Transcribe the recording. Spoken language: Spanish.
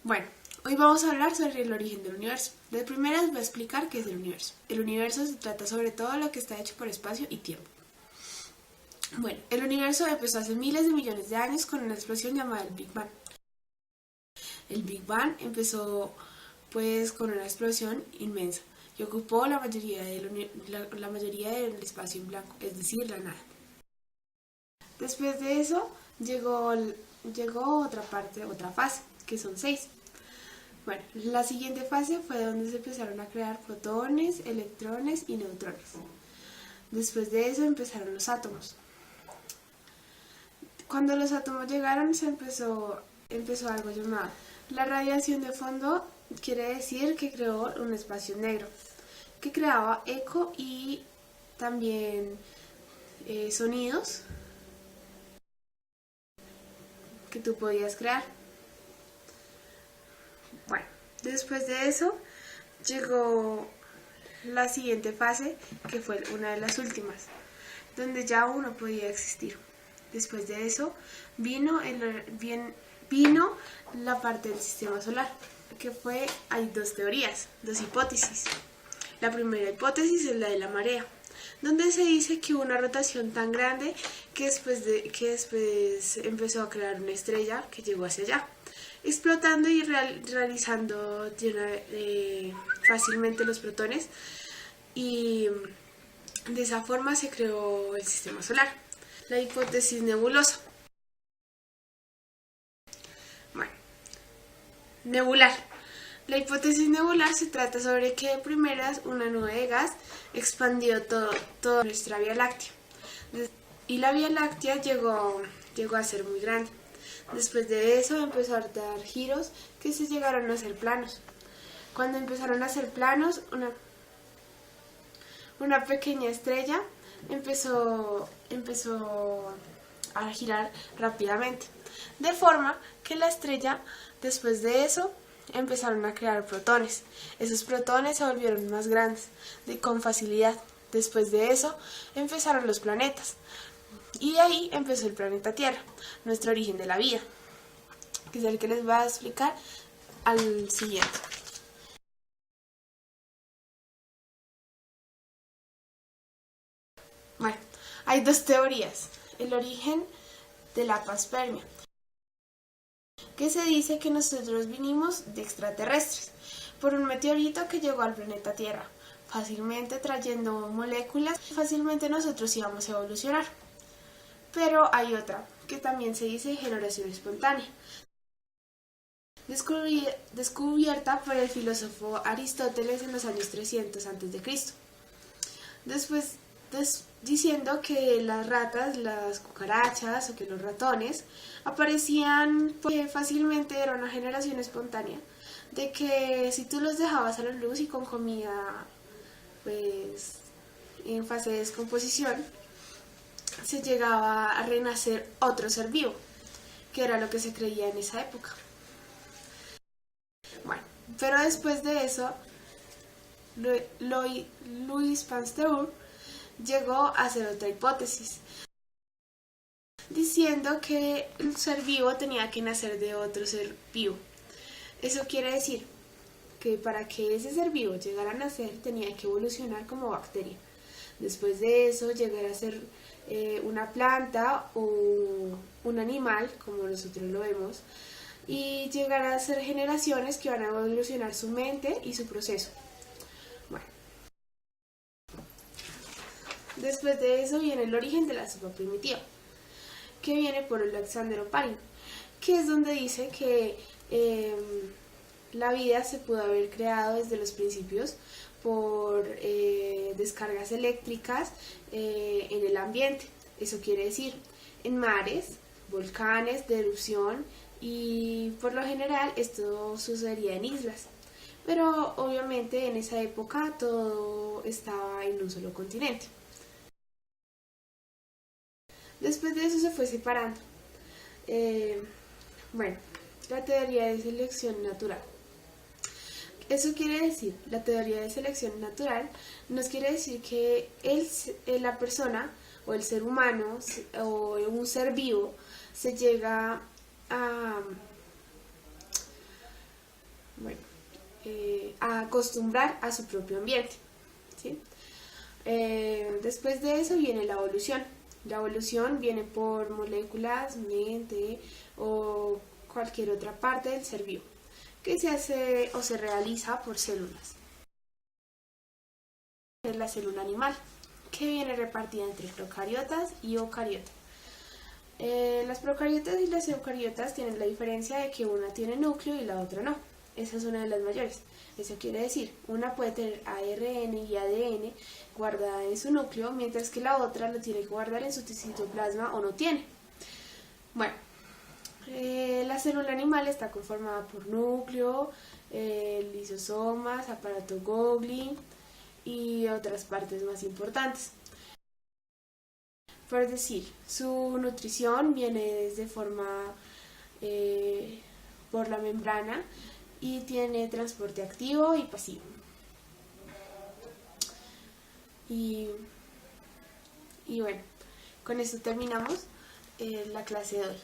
Bueno, hoy vamos a hablar sobre el origen del universo. De primeras voy a explicar qué es el universo. El universo se trata sobre todo lo que está hecho por espacio y tiempo. Bueno, el universo empezó hace miles de millones de años con una explosión llamada el Big Bang. El Big Bang empezó pues con una explosión inmensa y ocupó la mayoría del espacio en blanco, es decir, la nada. Después de eso llegó otra fase, que son 6. Bueno, la siguiente fase fue donde se empezaron a crear protones, electrones y neutrones. Después de eso empezaron los átomos. Cuando los átomos llegaron empezó algo llamado la radiación de fondo, quiere decir que creó un espacio negro, que creaba eco y también sonidos que tú podías crear. Bueno, después de eso llegó la siguiente fase, que fue una de las últimas, donde ya uno podía existir. Después de eso vino la parte del sistema solar, que hay dos teorías, dos hipótesis. La primera hipótesis es la de la marea, donde se dice que hubo una rotación tan grande que después empezó a crear una estrella que llegó hacia allá, explotando y realizando fácilmente los protones, y de esa forma se creó el sistema solar. La hipótesis nebulosa. Bueno, nebular. La hipótesis nebular se trata sobre que de primeras una nube de gas expandió toda nuestra Vía Láctea. Y la Vía Láctea llegó a ser muy grande. Después de eso empezó a dar giros que se llegaron a hacer planos. Cuando empezaron a hacer planos, una pequeña estrella empezó a girar rápidamente, de forma que la estrella, después de eso, empezaron a crear protones. Esos protones se volvieron más grandes con facilidad. Después de eso empezaron los planetas, y de ahí empezó el planeta Tierra, nuestro origen de la vida, que es el que les voy a explicar al siguiente. Bueno, hay dos teorías. El origen de la panspermia, que se dice que nosotros vinimos de extraterrestres por un meteorito que llegó al planeta Tierra, fácilmente trayendo moléculas, fácilmente nosotros íbamos a evolucionar. Pero hay otra, que también se dice generación espontánea, descubierta por el filósofo Aristóteles en los años 300 a.C. Después diciendo que las ratas, las cucarachas o que los ratones aparecían porque fácilmente era una generación espontánea, de que si tú los dejabas a la luz y con comida pues en fase de descomposición, se llegaba a renacer otro ser vivo, que era lo que se creía en esa época. Bueno, pero después de eso Louis Pasteur llegó a hacer otra hipótesis, diciendo que el ser vivo tenía que nacer de otro ser vivo. Eso quiere decir que para que ese ser vivo llegara a nacer tenía que evolucionar como bacteria. Después de eso llegar a ser una planta o un animal, como nosotros lo vemos, y llegar a ser generaciones que van a evolucionar su mente y su proceso. Bueno, después de eso viene el origen de la sopa primitiva, que viene por Alexander Oparin, que es donde dice que la vida se pudo haber creado desde los principios por descargas eléctricas en el ambiente. Eso quiere decir en mares, volcanes de erupción, y por lo general esto sucedería en islas. Pero obviamente en esa época todo estaba en un solo continente. Después de eso se fue separando. Bueno, la teoría de selección natural. Eso quiere decir, la teoría de selección natural nos quiere decir que la persona o el ser humano o un ser vivo se llega Bueno, a acostumbrar a su propio ambiente, ¿sí? Después de eso viene la evolución. La evolución viene por moléculas, mente o cualquier otra parte del ser vivo, que se hace o se realiza por células. Es la célula animal, que viene repartida entre procariotas y eucariotas. Las procariotas y las eucariotas tienen la diferencia de que una tiene núcleo y la otra no. Esa es una de las mayores. Eso quiere decir, una puede tener ARN y ADN guardada en su núcleo, mientras que la otra lo tiene que guardar en su citoplasma o no tiene. Bueno, la célula animal está conformada por núcleo, lisosomas, aparato Golgi y otras partes más importantes. Por decir, su nutrición viene desde forma por la membrana y tiene transporte activo y pasivo. Y bueno, con esto terminamos la clase de hoy.